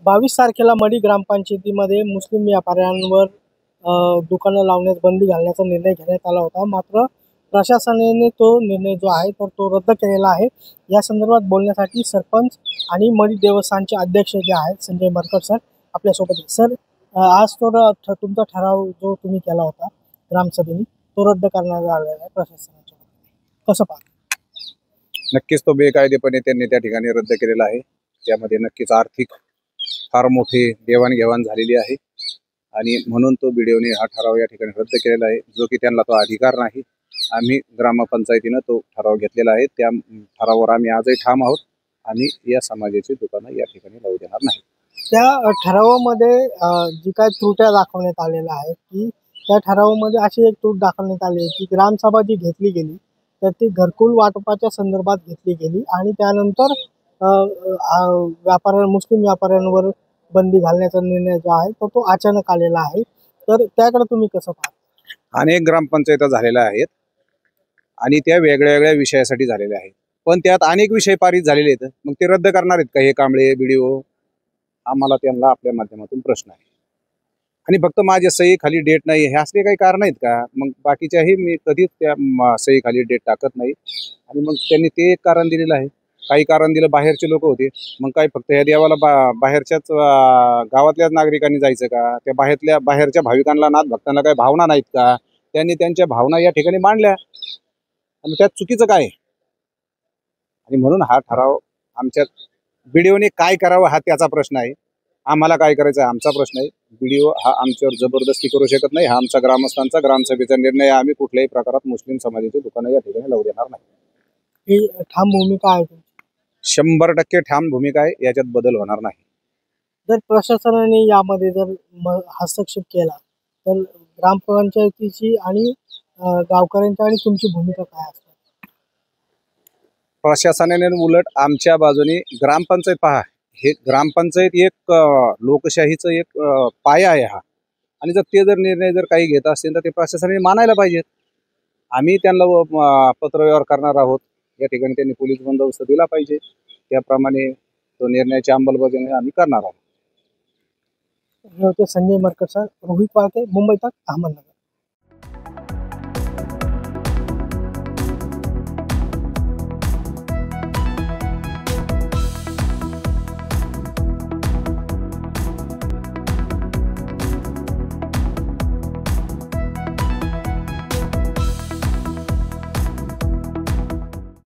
22 तारखेला मडी ग्रामपंचायतीमध्ये मुस्लिम व्यापाऱ्यांवर दुकानं लावण्यास बंदी घालण्याचा निर्णय घेण्यात आला होता। मात्र प्रशासनाने तो निर्णय जो आहे तर तो रद्द केलेला आहे। या संदर्भात बोलण्यासाठी सरपंच आणि मडी देवस्थानचे अध्यक्ष जे आहेत संजय मरकट सर आपल्यासोबत आहेत। सर, आज तो तुमचा ठराव जो तुम्ही केला होता ग्रामसभेने तो रद्द करण्यात आलेला आहे प्रशासनाच्या, कसं पाहता? नक्कीच तो बेकायदेपणे त्यांनी त्या ठिकाणी रद्द केलेला आहे। त्यामध्ये नक्कीच आर्थिक फार मोठी देवाणघेवाण झालेली आहे आणि म्हणून तो बीडीओने हा ठराव या ठिकाणी रद्द केलेला आहे, जो की त्यांना तो अधिकार नाही। आम्ही ग्रामपंचायतीनं तो ठराव घेतलेला आहे। त्या ठरावावर आम्ही आजही ठाम आहोत आणि या समाजाची दुकानं या ठिकाणी लावू देणार नाही। त्या ठरावामध्ये जी काय त्रुट्या दाखवण्यात आलेल्या आहेत की त्या ठरावामध्ये अशी एक त्रुट दाखवण्यात आली की ग्रामसभा जी घेतली गेली तर ती घरकुल वाटपाच्या संदर्भात घेतली गेली आणि त्यानंतर मुस्लिम व्यापाऱ्यांवर बंदी घालण्याचा निर्णय जो आहे तो अचानक आलेला आहे। तर त्याकडे तुम्ही कसं पाहता? अनेक ग्रामपंचायती झालेल्या आहेत आणि त्या वेगळ्या वेगळ्या विषयासाठी झालेल्या आहेत, पण त्यात अनेक विषय पारित झालेले आहेत। मग ते रद्द करणार आहेत का हे कांबळे बीडीओ? आम्हाला त्यांना आपल्या माध्यमातून प्रश्न आहे। आणि फक्त माझ्या सही खाली डेट नाही हे असले काही कारण आहेत का? मग बाकीच्याही मी कधीच त्या सही खाली डेट टाकत नाही। आणि मग त्यांनी ते एक कारण दिलेलं आहे, काही कारण दिलं बाहेरचे लोक होते। मग काय फक्त या देवाला बाहेरच्याच गावातल्याच नागरिकांनी जायचं का? त्या बाहेरच्या भाविकांना नाथ भक्तांना काही भावना नाहीत का? त्यांनी त्यांच्या भावना या ठिकाणी मांडल्या आणि त्यात चुकीचं काय? आणि म्हणून हा ठराव आमच्या बीडीओने काय करावं हा त्याचा प्रश्न आहे, आम्हाला काय करायचं आहे आमचा प्रश्न आहे। बीडीओ हा आमच्यावर जबरदस्ती करू शकत नाही, हा आमचा ग्रामस्थांचा ग्रामसभेचा निर्णय आहे। आम्ही कुठल्याही प्रकारात मुस्लिम समाजाची दुकानं या ठिकाणी लावू देणार नाही। ही ठाम भूमिका आहे? 100% ठाम भूमिका आहे, याच्यात बदल होणार नाही। जर प्रशासनाने यामध्ये जर हस्तक्षेप केला तर ग्रामपंचायतीची आणि गावकऱ्यांची आणि तुमची भूमिका काय असते? प्रशासनाने उलट आमच्या बाजूने ग्रामपंचायत पहा, हे ग्रामपंचायत एक लोकशाहीचं एक पाया आहे हा। आणि जर ते निर्णय जर काही घेत असतील तर ते प्रशासनाने मानायला पाहिजेत। आम्ही त्यांना पत्रव्यवहार करणार आहोत, या ठिकाणी त्यांनी पोलीस बंदोबस्त दिला पाहिजे, त्याप्रमाणे तो निर्णयाची अंमलबजावणी आम्ही करणार आहोत। संजय मरकट सर, रोहित वाळके, मुंबई तक, अहमदनगर।